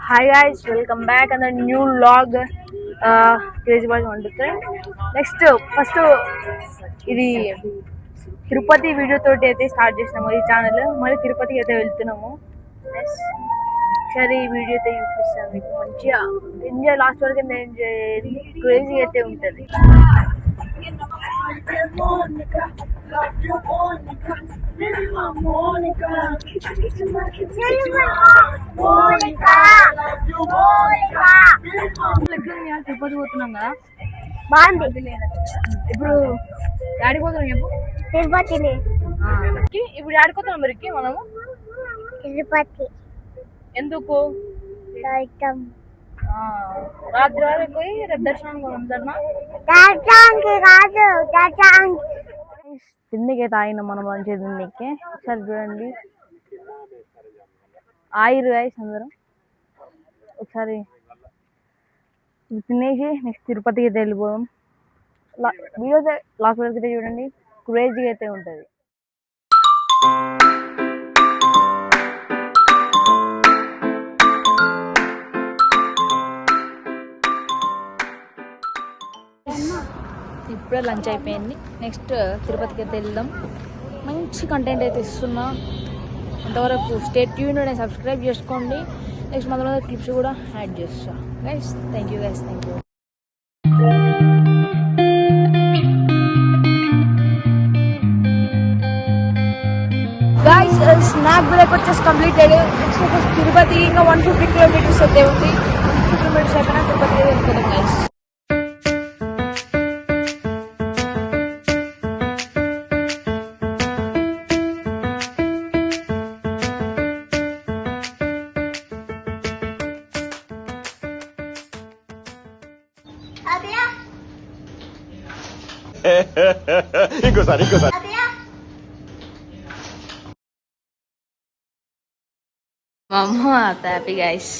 Hi guys, welcome back and new vlog crazy boys వండుతాయి. Next first ఇది Tirupati video తోటి అయితే స్టార్ట్ చేసినాము ఈ ఛానల్. మళ్ళీ తిరుపతికి అయితే వెళ్తున్నాము. సరే, ఈ వీడియో అయితే చూపిస్తాను మీకు. మంచిగా ఎంజాయ్, లాస్ట్ వరకు ఎంజాయ్ చేయాలి. క్రేజీ అయితే ఉంటుంది. తిరుపతి పోతున్నాం కదా, బాగుంది. ఇప్పుడు ఆడిపోతున్నాం చెప్పు. తిరుపతిని ఇప్పుడు ఆడుకోతున్నాం మరికి మనము తిరుపతి. ఎందుకు? రాత్రి వరకు పోయి రేపు దర్శనానికి ఉందన్నా. తిండికైతే ఆయన మనం మంచిగా తిండికి ఒకసారి చూడండి. ఆయిరు గైస్ అందరం ఒకసారి తినేసి నెక్స్ట్ తిరుపతికి అయితే వెళ్ళిపోదాం. వీడియో లాస్ట్ వరకు అయితే చూడండి, క్రేజీగా అయితే ఉంటుంది. ఇప్పుడే లంచ్ అయిపోయింది. నెక్స్ట్ తిరుపతికి అయితే వెళ్దాం. మంచి కంటెంట్ అయితే ఇస్తున్నా. అంతవరకు స్టే ట్యూన్డ్ అని సబ్స్క్రైబ్ చేసుకోండి. నెక్స్ట్ మన క్లిప్స్ కూడా యాడ్ చేస్తా guys. Thank you guys, thank you. Guys, snack break వచ్చేసి కంప్లీటెడ్. నెక్స్ట్ వచ్చేసి తిరుపతి ఇంకా 150 కిలోమీటర్స్ అయితే ఉంది. 150 కిలోమీటర్స్ అయిపోయినా తిరుపతి వెళ్ళిపోతాం గైస్. ఇంకోసారి అమ్మ హ్యాపీ గైస్.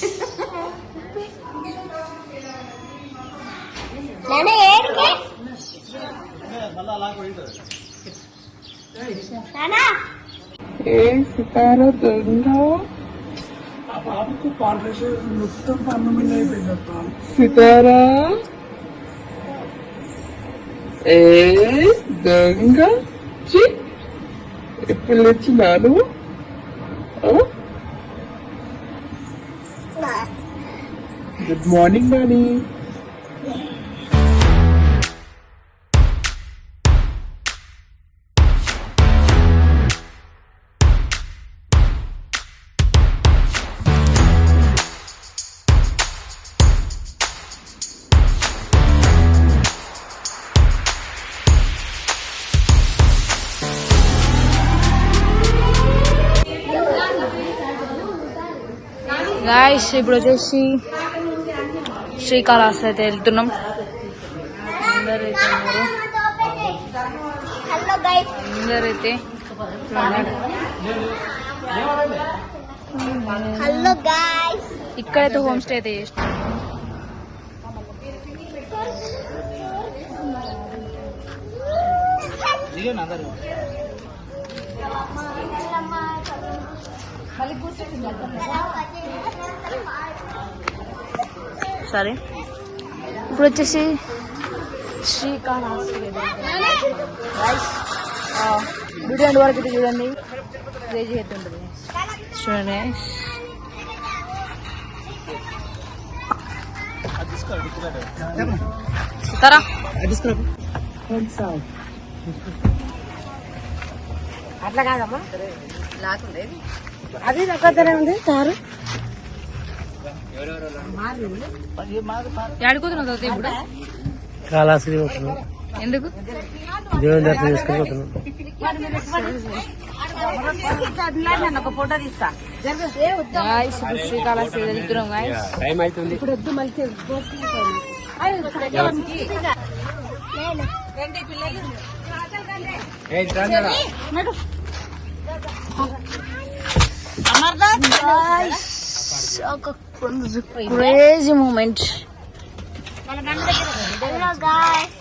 సితారా దొంగ మొత్తం పన్ను మీద అయిపోయిందప్ప. సితారా దొంగ ఎప్పుడు వచ్చినాను. Good morning Nani. గాయస్, ఇప్పుడు వచ్చేసి శ్రీకాళహస్తి అయితే వెళ్తున్నాం. అందరైతే ఇక్కడైతే హోమ్ స్టే అయితే చేస్తున్నాం. సరే, ఇప్పుడు వచ్చేసి శ్రీకాళహస్తి వీడియో ఎండ్ వరకు చూడండి. క్రేజీ అయితే ఉంటుంది చూడండి. సీతారా అట్లా కాదమ్మా, లాకుండేది అది దగ్గర ఉంది కారు. ఆడుకోతున్నావు కదా ఇప్పుడు? కాళహస్తి పోతున్నాం. ఎందుకు? దేవుని దర్శనం చేసుకుని పోతున్నాం. శ్రీకాళహస్తి వెళ్తున్నాం గాయ్స్. టైం అవుతుంది. ఇప్పుడు వద్దు, మళ్ళీ crazy moment. Hello guys.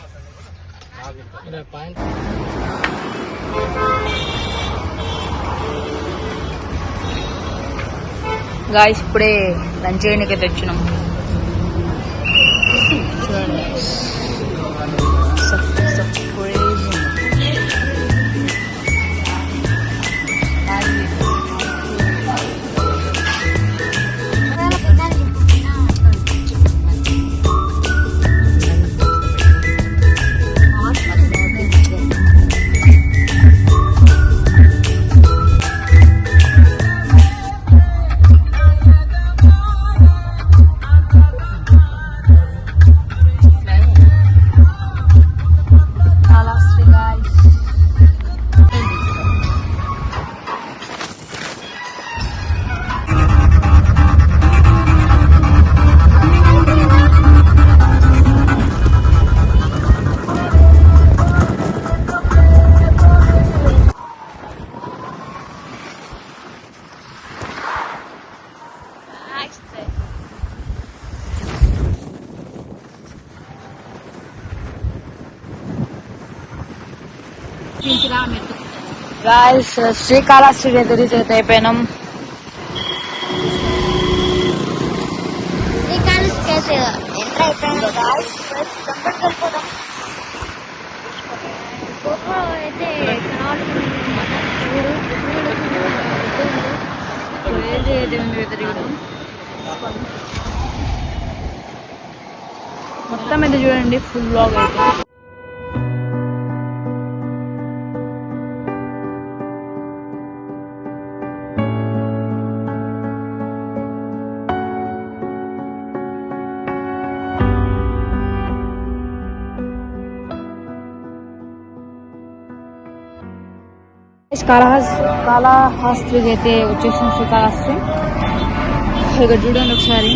Guys ఇప్పుడే లంచ్ చేయడానికి తెచ్చినాం. చూడండి గాయస్ శ్రీకాళహస్తి అయితే రీచ్ అయితే అయిపోయినాం. శ్రీకాళహస్తి అయితే ఎంటర్ అయిపోయినా గాయస్. అయితే మొత్తం అయితే చూడండి ఫుల్ బ్లాగ్ అయితే. కాళహస్తికి అయితే వచ్చేసాం. శ్రీకాళహస్తి ఇక్కడ చూడండి ఒకసారి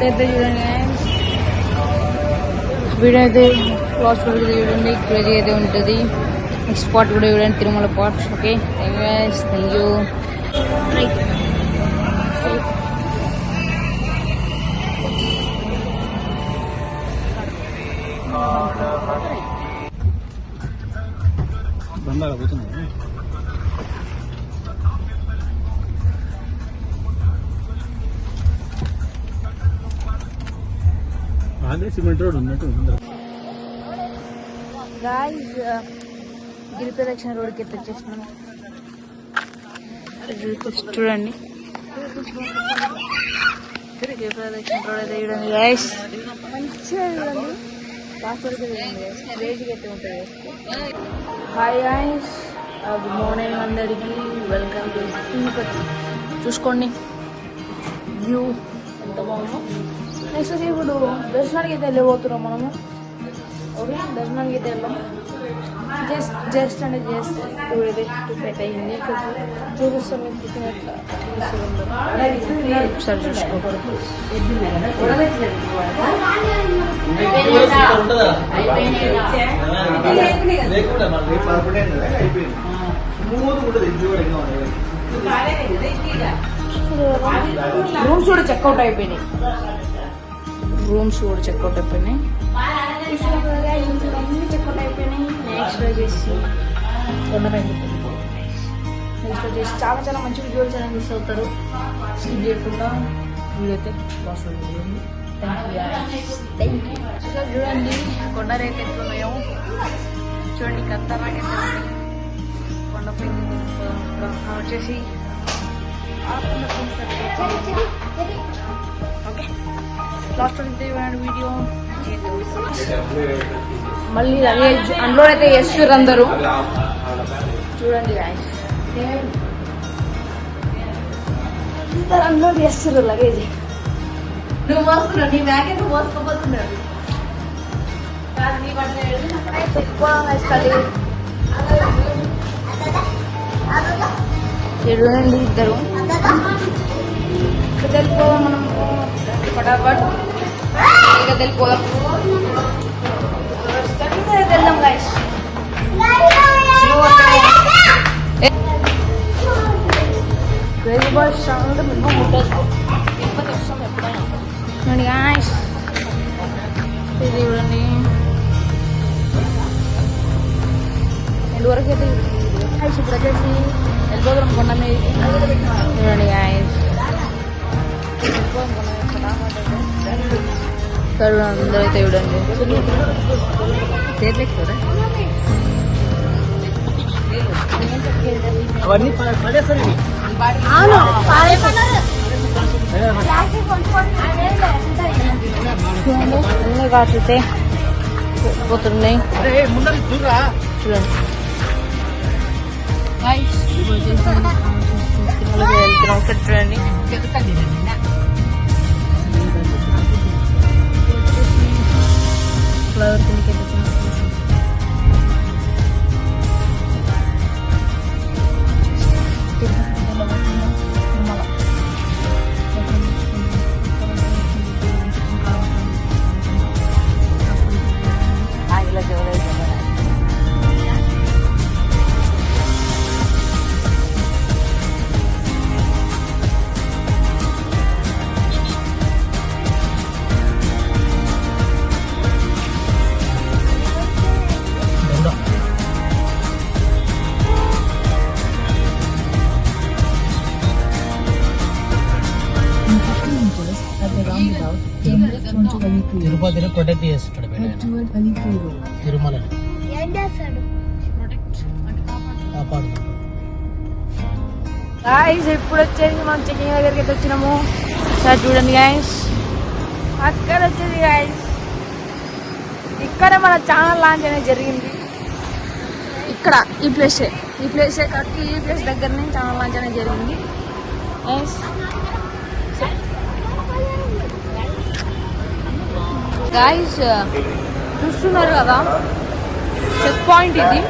పెద్ద చూడండి. వీడియో అయితే లాస్ట్ వరకు చూడండి, క్రేజీ అయితే ఉంటుంది. నెక్స్ట్ స్పాట్ కూడా చూడండి, తిరుమల పాట్. Okay thank you. బంగాళ పోతుంది. అదే సిమెంట్ రోడ్ ఉన్నట్టు గాయ్స్ గిరి ప్రదక్షిణ రోడ్కి అయితే వచ్చేసినాం. చూడండి గిరి ప్రదక్షిణ రోడ్ అయితే చూడండి గాయ్స్, మంచిగా చూడండి. లాస్ట్ వరకు చూడండి గాయ్స్, క్రేజీగా అయితే ఉంటుంది. హాయ్ గాయ్స్, గుడ్ మార్నింగ్ అందరికీ. Welcome to Tirupati. చూసుకోండి వ్యూ ఎంత బాగుందో. నెక్స్ట్ వచ్చి ఇప్పుడు దర్శనానికి అయితే వెళ్ళిపోతున్నాం మనము. ఓకే దర్శనానికి అయితే వెళ్ళాం. జస్ట్ అంటే జస్ట్ ఇప్పుడైతే టిఫెట్ అయ్యింది. చూపిస్తాం మీకు టిఫిన్ ఎట్లా ఒకసారి చూసుకోకూడదు. రూమ్స్ కూడా చెక్అవుట్ అయిపోయినాయి. అన్ని చెక్అవుట్ అయిపోయినాయి. నెక్స్ట్ వచ్చేసి చాలా చాలా మంచి వీడియోస్ అనేది మిస్ అవుతారు. స్కిప్ చేయకుండా వీడియో అయితే లాస్ట్ చూడండి. Thank you. చూడండి కొండరేట్ ఎట్లున్నాయో చూడండి. ఖతర్నాకైతే కొండపై వచ్చేసి ఓకే లాస్ట్ వీడియో మళ్ళీ అందులో అయితే చేస్తారు అందరూ. చూడండి అందరూ అన్లోడ్ చేస్తారు లగేజ్. నువ్వు మోస్తున్నావు, నీ బ్యాగ్ అయితే మోసుకోపోతున్నాడు. చూడండి ఇద్దరు వెళ్ళిపోదాం మనం ఫటాఫట్. ఇక వెళ్ళిపోదాం, వెళ్దాం guys. Crazy boy strong minimum ముట్టేసుకో. చూడండి గైస్, ఇది చూడండి ఎండ్ వరకు అయితే ఇప్పుడు వచ్చేసి వెళ్ళిపోతున్నాం కొండ మీదకి. చూడండి గాయస్, అందరూ అయితే చూడండి. అవన్నీ పడేస్తారు. అవును, అన్ని కాకపోతే పోతున్నాయి. చూడండి వెళ్తున్నాం. ఇక్కడ చూడండి ఫ్లవర్ కిందకి వెళ్తున్నాం. తిరుపతిని ప్రొటెక్ట్ చేస్తాడు తిరుమల కాపాడుతాడు. గాయస్ ఇప్పుడు వచ్చేసి మనం చెకింగ్ దగ్గరికి అయితే వచ్చినాము. సార్ చూడండి గాయస్, అక్కడ వచ్చేది గాయస్, ఇక్కడ మన ఛానల్ లాంచ్ అనేది జరిగింది. ఇక్కడ ఈ ప్లేసే కాబట్టి ఈ ప్లేస్ దగ్గరనే ఛానల్ లాంచ్ అనేది జరిగింది. గాయస్ చూస్తున్నారు కదా, చెక్ పాయింట్ ఇది.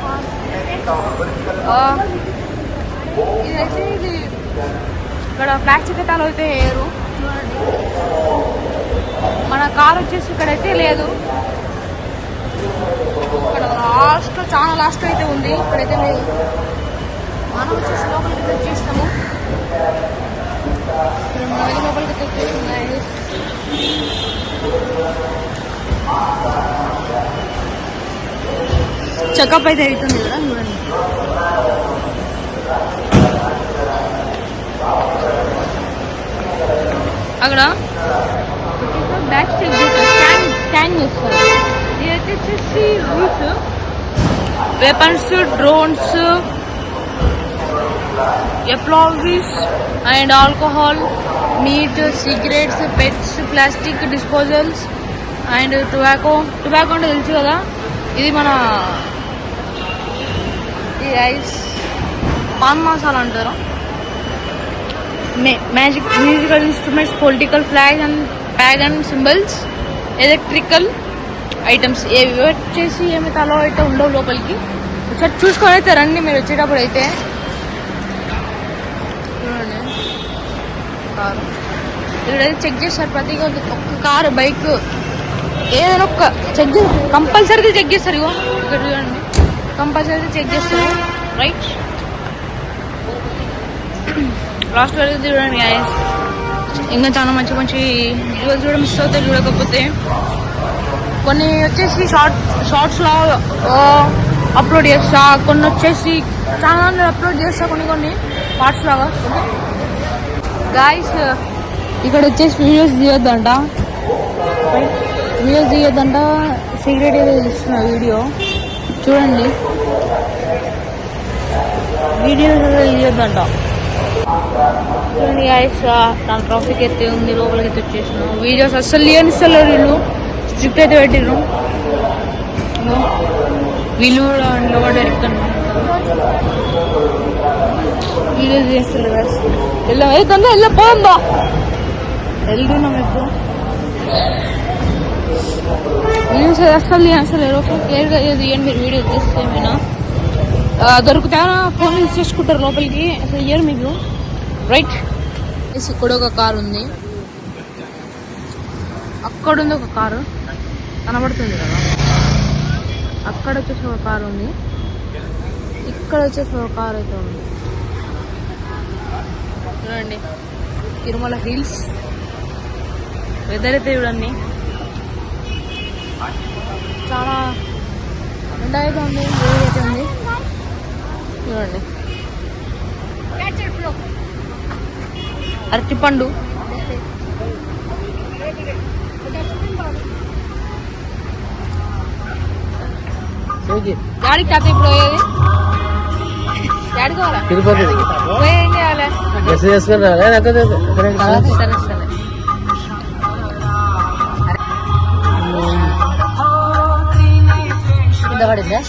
ఇది ఇక్కడ ప్లాస్టిక్ అయితే అలా అయితే వేయరు. చూడండి, మన కార్ వచ్చేసి ఇక్కడైతే లేదు. ఇక్కడ లాస్ట్లో చాలా లాస్ట్ అయితే ఉంది, ఇక్కడైతే లేదు. మనం వచ్చేసి లోపలికి తెచ్చేస్తాము. మనం లోపలికి తెచ్చేస్తున్నాయి. చెకప్ అయితే అవుతుంది కదా, చూడండి. అక్కడ బ్యాక్ చెక్ చేస్తారు, స్కాన్ చేస్తారు. ఇదైతే వచ్చేసి rules, weapons, drones, explosives and alcohol, meat, cigarettes, pets, plastic disposals and tobacco అంటే తెలుసు కదా, ఇది మన ఈ ఐస్ పాన్ మసాలా అంటారు. Musical instruments, political flag and pagan symbols, electrical items ఏవి వచ్చేసి ఏమి తలో అయితే ఉండవు లోపలికి. ఒకసారి చూసుకొని అయితే రండి మీరు వచ్చేటప్పుడు అయితే. చూడండి కారు ఇక్కడైతే చెక్ చేస్తారు ప్రతిగా ఒక్క కారు, బైక్ ఏదైనా ఒక్క చెక్ చేస్తారు, కంపల్సరీగా చెక్ చేస్తారు. ఇగో ఇక్కడ చూడండి, కంపల్సరీగా చెక్ చేస్తారు. రైట్, లాస్ట్ వరకు చూడండి గాయస్. ఇంకా చాలా మంచి విజువల్స్ కూడా మిస్ అవుతాయి చూడకపోతే. కొన్ని వచ్చేసి షార్ట్స్లో అప్లోడ్ చేస్తా, కొన్ని వచ్చేసి ఛానల్ అప్లోడ్ చేస్తా, కొన్ని పార్ట్స్ లాగా. గాయస్ ఇక్కడ వచ్చేసి వీడియోస్ తీయొద్దంట, సీక్రెట్ ఏదో తీస్తున్నా వీడియో. చూడండి, వీడియోస్ తీయొద్దంట. చూడండి గాయస్, తన ట్రాఫిక్ అయితే ఉంది, లోపలికి అయితే వచ్చేసిన. వీడియోస్ అస్సలు తీయనిస్తలేరు వీళ్ళు, స్ట్రిక్ట్ అయితే పెట్టిర్రు. వీళ్ళు కూడా నిలబడి డైరెక్ట్ వీడియోస్ చేస్తలేరు. వెళ్ళపోందా వెళ్తున్నాం ఇప్పుడు. వీడియోస్ అస్సలు తీయనిస్తలేరు. క్లియర్గా తీయండి మీరు వీడియోస్ చేస్తే. ఏమైనా దొరుకుతాయా ఫోన్ యూజ్ చేసుకుంటారు లోపలికి, అసలు ఇయ్యరు మీకు. రైట్, ఇక్కడ ఒక కారు ఉంది, అక్కడ ఉంది ఒక కారు కనబడుతుంది కదా, అక్కడ వచ్చేసి ఒక కారు ఉంది, ఇక్కడ వచ్చేసి ఒక కారు అయితే ఉంది. చూడండి తిరుమల హిల్స్, వెదర్ అయితే చూడండి చాలా ఎండ అయితే ఉంది, వేడి అయితే ఉంది. చూడండి అరటిపండు, డాడీకి తాత ఇప్పుడు పోయేది, డాడీ కావాలా తిరుపతి పోయి ఏం చేయాలి? మెసేజ్ చేసుకుని సరే సరే కింద పడిందా?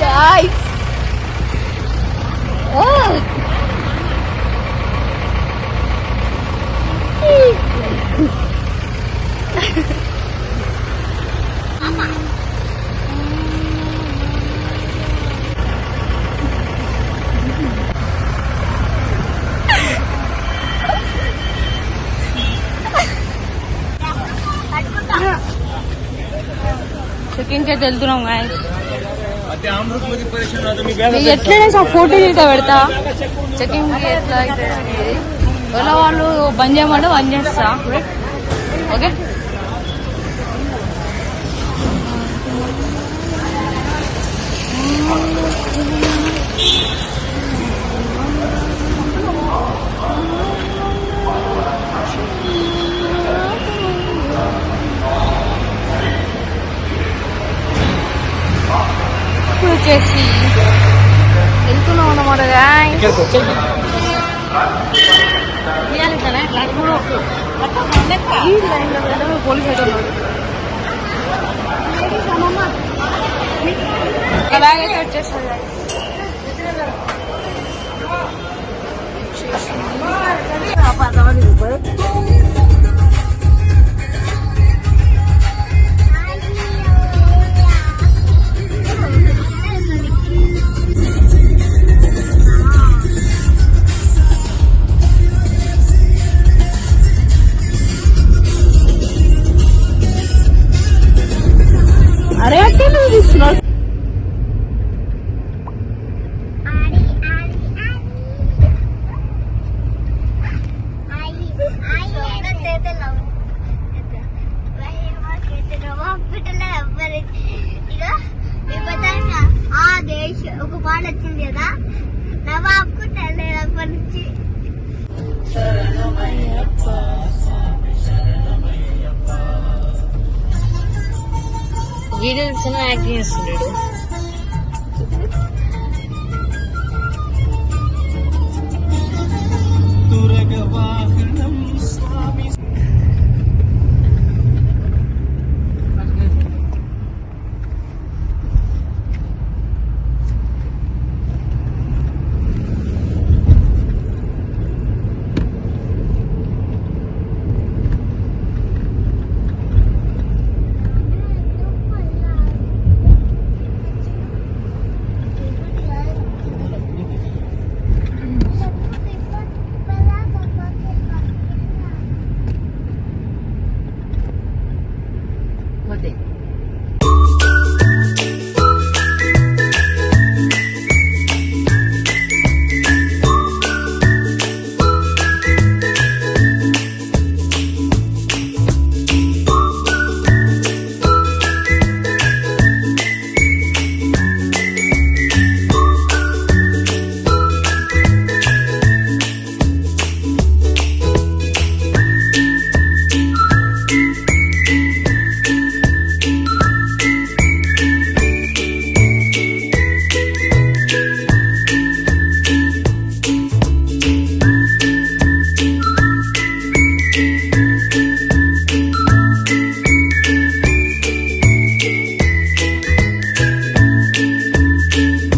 Guys. Oh. చెకింగ్ అయితే వెళ్తున్నాం గాయస్. ఎట్లనే ఫోటో తీస్తా పెడతా. చెకింగ్ ఎట్లా అయితే ఎలా వాళ్ళు బంద్ చేయమంటే బంద్ చేస్తా. ఓకే వచ్చేసి వెళ్తున్నాం అన్నమాట. పోలీస్ బ్యాగ్ అయితే వచ్చేస్తుంది. అరే అంటే నువ్వు తీసుకున్నావు. ఒక పాట వచ్చింది కదా, నవాబ్కు తెల్లప్పటి నుంచి వీడియోస్ యాక్టింగ్ చేస్తున్నాడు.